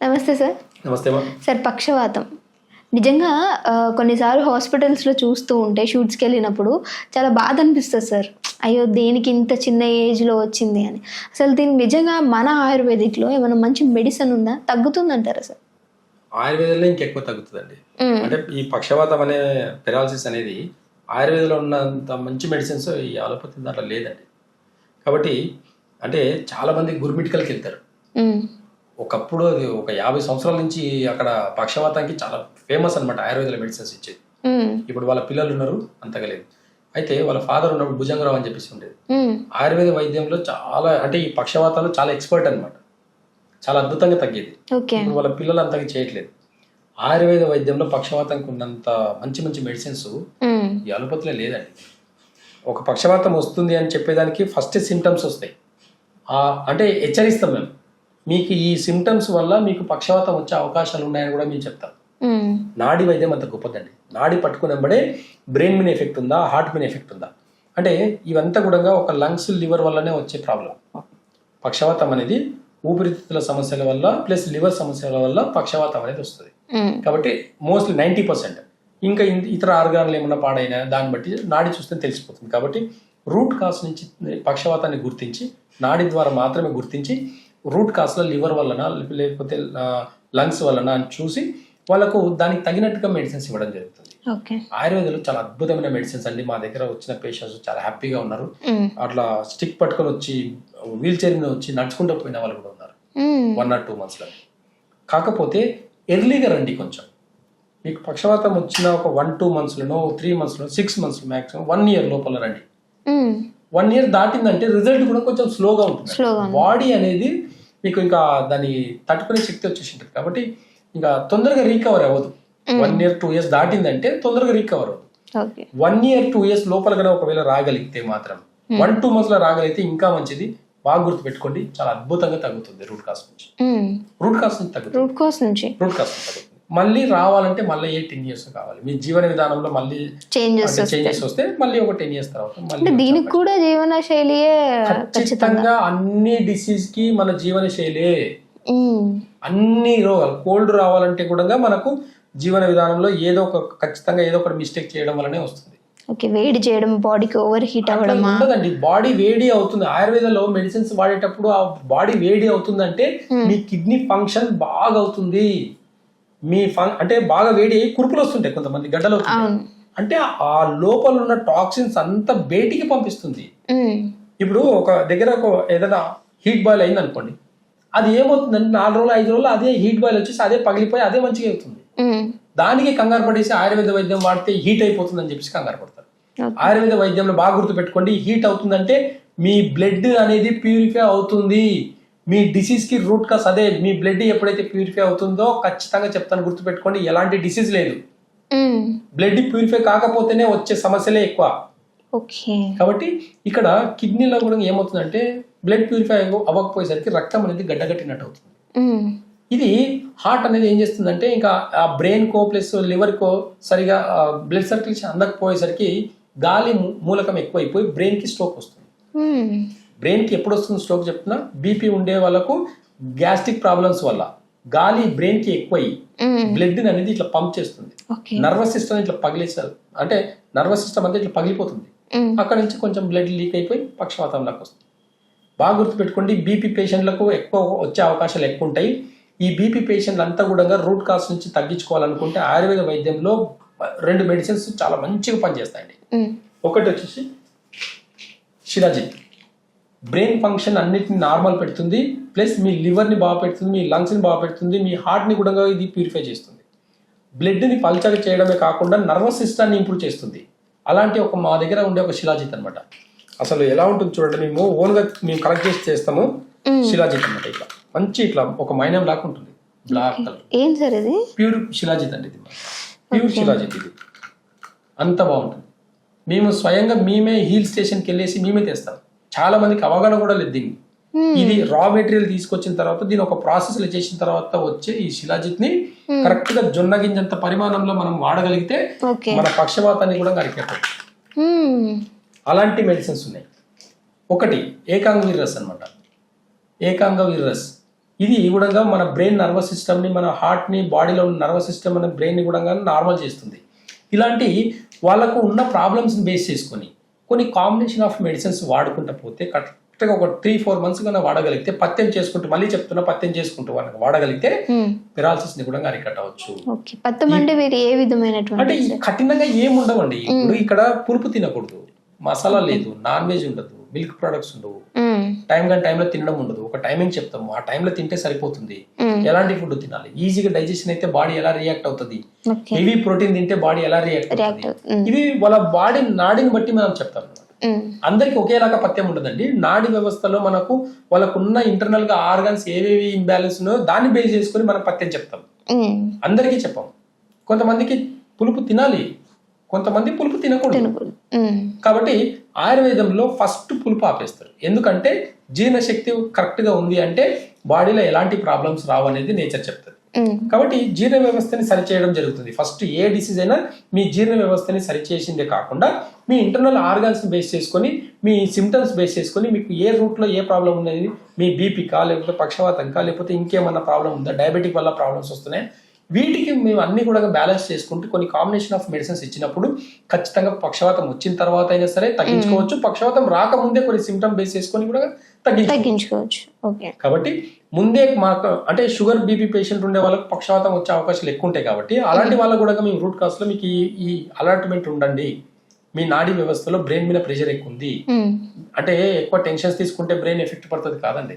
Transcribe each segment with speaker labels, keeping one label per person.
Speaker 1: నమస్తే సార్.
Speaker 2: నమస్తే
Speaker 1: సార్, పక్షవాతం నిజంగా కొన్నిసార్లు హాస్పిటల్స్లో చూస్తూ ఉంటే షూట్స్కి వెళ్ళినప్పుడు చాలా బాధ అనిపిస్తుంది సార్. అయ్యో, దేనికి ఇంత చిన్న ఏజ్లో వచ్చింది అని. అసలు దీనికి నిజంగా మన ఆయుర్వేదిక్లో ఏమైనా మంచి మెడిసిన్ ఉందా? తగ్గుతుందంటారా సార్?
Speaker 2: ఆయుర్వేదంలో ఇంకెక్కువ తగ్గుతుందండి. అంటే ఈ పక్షవాతం అనే పెరాలసిస్ అనేది ఆయుర్వేదంలో ఉన్నంత మంచి మెడిసిన్స్ ఈ అలోపతి దాంట్లో లేదండి. కాబట్టి అంటే చాలా మంది గుర్మిటికల్కి వెళ్తారు. ఒకప్పుడు అది ఒక 50 సంవత్సరాల నుంచి అక్కడ పక్షవాతానికి చాలా ఫేమస్ అనమాట ఆయుర్వేద మెడిసిన్స్ ఇచ్చేది. ఇప్పుడు వాళ్ళ పిల్లలు ఉన్నారు, అంతగా లేదు. అయితే వాళ్ళ ఫాదర్ ఉన్నప్పుడు భుజంగరావు అని చెప్పేసి ఉండేది. ఆయుర్వేద వైద్యంలో చాలా అంటే ఈ పక్షవాతాలు చాలా ఎక్స్పర్ట్ అనమాట. చాలా అద్భుతంగా తగ్గేది. ఇప్పుడు వాళ్ళ పిల్లలు అంతగా చేయట్లేదు. ఆయుర్వేద వైద్యంలో పక్షవాతానికి ఉన్నంత మంచి మంచి మెడిసిన్స్ ఈ అలోపతిలో లేదండి. ఒక పక్షవాతం వస్తుంది అని చెప్పేదానికి ఫస్ట్ సిమ్టమ్స్ వస్తాయి. అంటే హెచ్చరిస్తాం మేము, మీకు ఈ సిమ్టమ్స్ వల్ల మీకు పక్షవాతం వచ్చే అవకాశాలు ఉన్నాయని కూడా మేము చెప్తాం. నాడి వైద్యం అంత గొప్పదండి. నాడి పట్టుకున్నప్పుడే బ్రెయిన్ మీద ఎఫెక్ట్ ఉందా, హార్ట్ మీద ఎఫెక్ట్ ఉందా, అంటే ఇవంతా కూడా ఒక లంగ్స్ లివర్ వల్లనే వచ్చే ప్రాబ్లం. పక్షవాతం అనేది ఊపిరితిత్తుల సమస్యల వల్ల ప్లస్ లివర్ సమస్యల వల్ల పక్షవాతం అనేది వస్తుంది. కాబట్టి మోస్ట్లీ 90%. ఇంకా ఇతర ఆర్గాన్లు ఏమన్నా పాడైనా దాన్ని బట్టి నాడి చూస్తే తెలిసిపోతుంది. కాబట్టి రూట్ కాస్ నుంచి పక్షవాతాన్ని గుర్తించి నాడి ద్వారా మాత్రమే గుర్తించి రూట్ కాస్లో లివర్ వలన లేకపోతే లంగ్స్ వలన అని చూసి వాళ్ళకు దానికి తగినట్టుగా మెడిసిన్స్ ఇవ్వడం జరుగుతుంది. ఆయుర్వేదంలో చాలా అద్భుతమైన మెడిసిన్స్ అండి. మా దగ్గర వచ్చిన పేషెంట్స్ చాలా హ్యాపీగా ఉన్నారు. అట్లా స్టిక్ పట్టుకొని వచ్చి వీల్ చైర్ మీద వచ్చి నడుచుకుంటూ పోయిన వాళ్ళు కూడా ఉన్నారు 1 or 2 months. కాకపోతే ఎర్లీగా రండి. కొంచెం మీకు పక్షవాతం వచ్చిన ఒక 1-2 monthsలోనో 3 monthsలో 6 months మ్యాక్సిమం 1 year లోపల రండి. 1 year దాటిందంటే రిజల్ట్ కూడా కొంచెం స్లోగా ఉంటుంది. బాడీ అనేది మీకు ఇంకా దాన్ని తట్టుకునే శక్తి వచ్చేసి ఉంటుంది. కాబట్టి ఇంకా తొందరగా రీకవర్ అవ్వదు. 1 year 2 years దాటిందంటే తొందరగా రీకవర్ అవ్వదు. 1 year 2 years లోపలగానే ఒకవేళ రాగలిగితే మాత్రం 1-2 monthsలో రాగలిగితే ఇంకా మంచిది. బాగా గుర్తు పెట్టుకోండి, చాలా అద్భుతంగా తగ్గుతుంది. రూట్ కాస్ నుంచి తగ్గుతుంది. రూట్ కాస్ నుంచి తగ్గుతుంది. మళ్ళీ రావాలంటే మళ్ళీ 10 years కావాలి. మీ జీవన విధానంలో మళ్ళీ చేంజెస్ వస్తే మళ్ళీ ఒక 10 years తర్వాత మళ్ళీ
Speaker 1: దీనికి కూడా జీవన శైలియే
Speaker 2: ఖచ్చితంగా. అన్ని డిసీజ్ కి మన జీవన శైలే. అన్ని రోగాలు కోల్డ్ రావాలంటే కూడా మనకు జీవన విధానంలో ఖచ్చితంగా ఏదో ఒక మిస్టేక్ చేయడం వల్లనే వస్తుంది.
Speaker 1: వేడి చేయడం, బాడీకి ఓవర్ హీట్ అవ్వడం
Speaker 2: ఉండదండి. బాడీ వేడి అవుతుంది. ఆయుర్వేదంలో మెడిసిన్స్ వాడేటప్పుడు ఆ బాడీ వేడి అవుతుందంటే మీ కిడ్నీ ఫంక్షన్ బాగా అవుతుంది. మీ అంటే బాగా వేడి అయ్యి కురుపులు వస్తుంటాయి, కొంతమంది గడ్డలు అవుతుంది. అంటే ఆ లోపల ఉన్న టాక్సిన్స్ అంతా బయటికి పంపిస్తుంది. ఇప్పుడు ఒక దగ్గర ఏదైనా హీట్ బాయిల్ అయింది అనుకోండి, అది ఏమవుతుందంటే 4 రోజులు 5 రోజులు అదే హీట్ బాయిల్ వచ్చేసి అదే పగిలిపోయి అదే మంచిగా అవుతుంది. దానికి కంగారు పడేసి ఆయుర్వేద వైద్యం వాడితే హీట్ అయిపోతుంది అని చెప్పేసి కంగారు పడతారు. ఆయుర్వేద వైద్యంలో బాగా గుర్తు పెట్టుకోండి, హీట్ అవుతుందంటే మీ బ్లడ్ అనేది ప్యూరిఫై అవుతుంది. మీ డిసీజ్ కి రూట్ కాస్ అదే. మీ బ్లడ్ ఎప్పుడైతే ప్యూరిఫై అవుతుందో ఖచ్చితంగా చెప్తాను, గుర్తుపెట్టుకోండి, ఎలాంటి డిసీజ్ లేదు. బ్లడ్ ప్యూరిఫై కాకపోతేనే వచ్చే సమస్యలే ఎక్కువ. కాబట్టి ఇక్కడ కిడ్నీలో కూడా ఏమవుతుందంటే బ్లడ్ ప్యూరిఫై అవ్వకపోయేసరికి రక్తం అనేది గడ్డగట్టినట్టు అవుతుంది. ఇది హార్ట్ అనేది ఏం చేస్తుందంటే ఇంకా ఆ బ్రెయిన్ కో ప్లస్ లివర్ కో సరిగా బ్లడ్ సర్క్యులేషన్ అందకపోయేసరికి గాలి మూలకం ఎక్కువైపోయి బ్రెయిన్ కి స్ట్రోక్ వస్తుంది. బ్రెయిన్ కి ఎప్పుడు వస్తుంది స్ట్రోక్ చెప్తున్నా? బీపీ ఉండే వాళ్ళకు గ్యాస్ట్రిక్ ప్రాబ్లమ్స్ వల్ల గాలి బ్రెయిన్ కి ఎక్కువై బ్లడ్ అనేది ఇట్లా పంప్ చేస్తుంది. నర్వస్ సిస్టమ్ ఇట్లా పగిలేసారు, అంటే నర్వస్ సిస్టమ్ అంతా ఇట్లా పగిలిపోతుంది. అక్కడ నుంచి కొంచెం బ్లడ్ లీక్ అయిపోయి పక్షవాతంలోకి వస్తుంది. బాగా గుర్తుపెట్టుకోండి, బీపీ పేషెంట్లకు ఎక్కువ వచ్చే అవకాశాలు ఎక్కువ ఉంటాయి. ఈ బీపీ పేషెంట్లు అంతా కూడా రూట్ కాస్ నుంచి తగ్గించుకోవాలనుకుంటే ఆయుర్వేద వైద్యంలో 2 మెడిసిన్స్ చాలా మంచిగా పనిచేస్తాయండి. ఒకటి వచ్చేసి శిలాజిత్. బ్రెయిన్ ఫంక్షన్ అన్నిటిని నార్మల్ పెడుతుంది, ప్లస్ మీ లివర్ని బాగా పెడుతుంది, మీ లంగ్స్ని బాగా పెడుతుంది, మీ హార్ట్ని కూడా ఇది ప్యూరిఫై చేస్తుంది. బ్లడ్ని పల్చగా చేయడమే కాకుండా నర్వస్ సిస్టాన్ని ఇంప్రూవ్ చేస్తుంది. అలాంటి మా దగ్గర ఉండే ఒక శిలాజిత్ అనమాట. అసలు ఎలా ఉంటుంది చూడండి, మేము ఓన్గా కలెక్ట్ చేసి చేస్తాము. శిలాజిత్ అనమాట. ఇట్లా మంచి ఇట్లా ఒక మైనం లాగా ఉంటుంది, బ్లాక్ కలర్.
Speaker 1: ఏం సార్ ఇది?
Speaker 2: ప్యూర్ శిలాజిత్ అండి. ఇది ప్యూర్ శిలాజిత్. ఇది అంత బాగుంటుంది. మేము స్వయంగా మేమే హిల్ స్టేషన్కి వెళ్ళేసి మేమే తెస్తాం. చాలా మందికి అవగాహన కూడా లేదు దీన్ని. ఇది రా మెటీరియల్ తీసుకొచ్చిన తర్వాత దీని ఒక ప్రాసెస్ చేసిన తర్వాత వచ్చే ఈ శిలాజిత్ ని కరెక్ట్ గా జొన్న గింజంత పరిమాణంలో మనం వాడగలిగితే మన పక్షవాతాన్ని కూడా అరికట్టచ్చు. అలాంటి మెడిసిన్స్ ఉన్నాయి. ఒకటి ఏకాంగ వీర్రస్ అనమాట. ఏకాంగ వీర్రస్ ఇది కూడా మన బ్రెయిన్ నర్వస్ సిస్టమ్ని, మన హార్ట్ని, బాడీలో ఉన్న నర్వస్ సిస్టమ్ మన బ్రెయిన్ని కూడా నార్మల్ చేస్తుంది. ఇలాంటి వాళ్ళకు ఉన్న ప్రాబ్లమ్స్ని బేస్ చేసుకొని కొన్ని కాంబినేషన్ ఆఫ్ మెడిసిన్స్ వాడుకుంటూ పోతే కరెక్ట్గా ఒక 3-4 months కన్నా వాడగలిగితే, పత్యం చేసుకుంటూ, మళ్ళీ చెప్తున్నా, పత్యం చేసుకుంటూ వాళ్ళకి వాడగలిగితే పెరాలసిస్ని కూడా అరికట్టవచ్చు.
Speaker 1: పత్యం అంటే మీరు ఏ విధమైనటువంటి,
Speaker 2: అంటే కఠినంగా ఏముండవండి. ఇప్పుడు ఇక్కడ పులుపు తినకూడదు, మసాలా లేదు, నాన్ వెజ్ ఉండదు, మిల్క్ ప్రొడక్ట్స్ ఉండవు, టైంలో తినడం ఉండదు. ఒక టైమింగ్ చెప్తాము, ఆ టైంలో తింటే సరిపోతుంది. ఎలాంటి ఫుడ్ తినాలి, ఈజీగా డైజెషన్ అయితే బాడీ ఎలా రియాక్ట్ అవుతుంది, హెవీ ప్రోటీన్ తింటే బాడీ ఎలా రియాక్ట్ అవుతుంది, ఇవి వాళ్ళ బాడీ నాడిని బట్టి మనం చెప్తాం అన్నమాట. అందరికి ఒకేలాగా పథ్యం ఉండదండి. నాడి వ్యవస్థలో మనకు వాళ్ళకున్న ఇంటర్నల్ గా ఆర్గన్స్ ఏవేవి ఇంబ్యాలెన్స్ ఉన్నాయో దాన్ని బేస్ చేసుకుని మనం పథ్యం చెప్తాం. అందరికీ చెప్పాం. కొంతమందికి పులుపు తినాలి, కొంతమంది పులుపు తినకూడదు. కాబట్టి ఆయుర్వేదంలో ఫస్ట్ పులుపు ఆపేస్తారు. ఎందుకంటే జీర్ణశక్తి కరెక్ట్ గా ఉంది అంటే బాడీలో ఎలాంటి ప్రాబ్లమ్స్ రావు అనేది నేచర్ చెప్తుంది. కాబట్టి జీర్ణ వ్యవస్థని సరిచేయడం జరుగుతుంది. ఫస్ట్ ఏ డిసీజ్ అయినా మీ జీర్ణ వ్యవస్థని సరిచేసిందే కాకుండా మీ ఇంటర్నల్ ఆర్గాన్స్ బేస్ చేసుకొని, మీ సిమ్టమ్స్ బేస్ చేసుకొని మీకు ఏ రూట్ లో ఏ ప్రాబ్లం ఉన్నది, మీ బీపీకా, లేకపోతే పక్షవాతంకా, లేకపోతే ఇంకేమన్నా ప్రాబ్లం ఉందా, డయాబెటిక్ వల్ల ప్రాబ్లమ్స్ వస్తున్నాయి, వీటికి మేము అన్ని కూడా బ్యాలెన్స్ చేసుకుంటూ కొన్ని కాంబినేషన్ ఆఫ్ మెడిసిన్స్ ఇచ్చినప్పుడు ఖచ్చితంగా పక్షవాతం వచ్చిన తర్వాత అయినా సరే తగ్గించుకోవచ్చు. పక్షవాతం రాకముందే కొన్ని సిమ్టమ్ బేస్ చేసుకొని కూడా తగ్గించుకోవచ్చు. కాబట్టి ముందే మాకు అంటే షుగర్ బీపీ పేషెంట్ ఉండే వాళ్ళకి పక్షవాతం వచ్చే అవకాశాలు ఎక్కువ ఉంటాయి. కాబట్టి అలాంటి వాళ్ళకు కూడా మేము రూట్ కాజ్ లో మీకు ఈ అలర్ట్మెంట్ ఉండండి, మీ నాడీ వ్యవస్థలో బ్రెయిన్ మీద ప్రెషర్ ఎక్కువ ఉంది, అంటే ఎక్కువ టెన్షన్స్ తీసుకుంటే బ్రెయిన్ ఎఫెక్ట్ పడుతుంది కాదండి.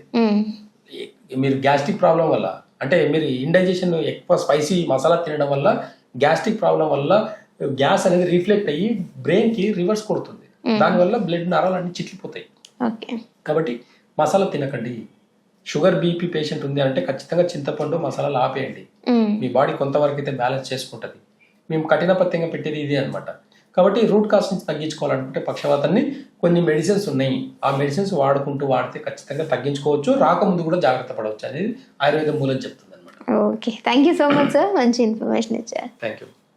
Speaker 2: మీరు గ్యాస్ట్రిక్ ప్రాబ్లం వల్ల, అంటే మీరు ఇండైజెషన్ ఎక్కువ స్పైసీ మసాలా తినడం వల్ల, గ్యాస్ట్రిక్ ప్రాబ్లం వల్ల గ్యాస్ అనేది రిఫ్లెక్ట్ అయ్యి బ్రెయిన్ కి రివర్స్ కొడుతుంది. దానివల్ల బ్లడ్ నరాలన్నీ చిట్లిపోతాయి. కాబట్టి మసాలా తినకండి. షుగర్ బీపీ పేషెంట్ ఉంది అంటే ఖచ్చితంగా చింతపండు మసాలాలు ఆపేయండి. మీ బాడీ కొంతవరకు అయితే బ్యాలెన్స్ చేసుకుంటుంది. మేము కఠిన పథ్యంగా పెట్టేది ఇది అనమాట. కాబట్టి రూట్ కాజ్ నుంచి తగ్గించుకోవాలనుకుంటే పక్షవాతాన్ని కొన్ని మెడిసిన్స్ ఉన్నాయి, ఆ మెడిసిన్స్ వాడితే ఖచ్చితంగా తగ్గించుకోవచ్చు. రాకముందు కూడా జాగ్రత్త పడవచ్చు అనేది ఆయుర్వేదం మూలం చెప్తుంది అనమాట.
Speaker 1: Okay, thank you so much sir, మంచి ఇన్ఫర్మేషన్ ఇచ్చారు.
Speaker 2: Thank you.